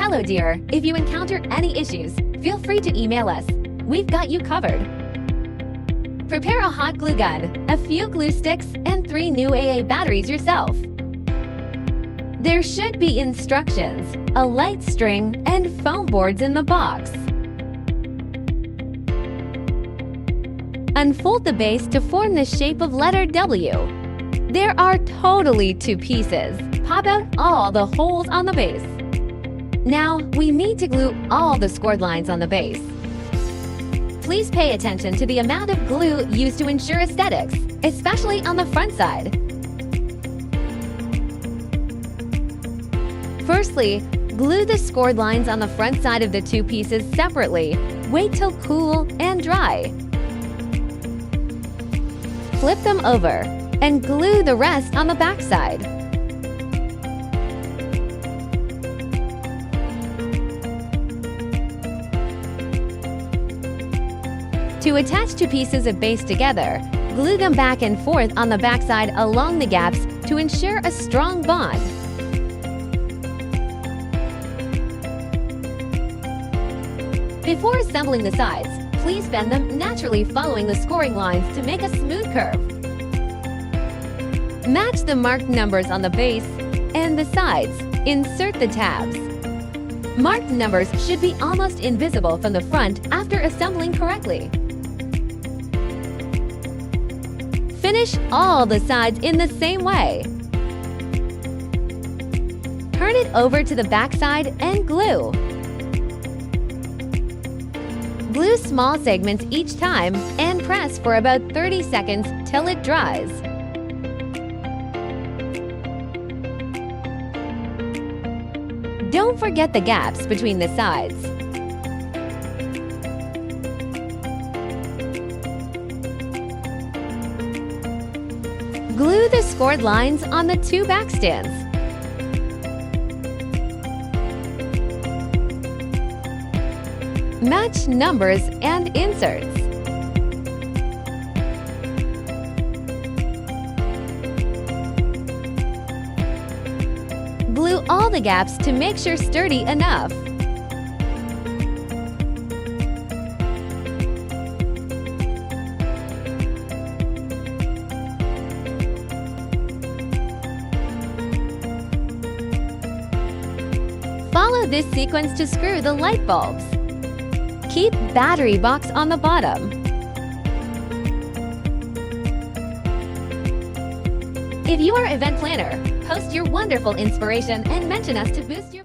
Hello dear, if you encounter any issues, feel free to email us. We've got you covered. Prepare a hot glue gun, a few glue sticks, and 3 new AA batteries yourself. There should be instructions, a light string, and foam boards in the box. Unfold the base to form the shape of letter W. There are totally 2 pieces. Pop out all the holes on the base. Now, we need to glue all the scored lines on the base. Please pay attention to the amount of glue used to ensure aesthetics, especially on the front side. Firstly, glue the scored lines on the front side of the 2 pieces separately. Wait till cool and dry. Flip them over and glue the rest on the back side. To attach 2 pieces of base together, glue them back and forth on the back side along the gaps to ensure a strong bond. Before assembling the sides, please bend them naturally following the scoring lines to make a smooth curve. Match the marked numbers on the base and the sides. Insert the tabs. Marked numbers should be almost invisible from the front after assembling correctly. Finish all the sides in the same way. Turn it over to the back side and glue. Glue small segments each time and press for about 30 seconds till it dries. Don't forget the gaps between the sides. Glue the scored lines on the 2 back stands. Match numbers and inserts. Glue all the gaps to make sure sturdy enough. Follow this sequence to screw the light bulbs. Keep battery box on the bottom. If you are an event planner, post your wonderful inspiration and mention us to boost your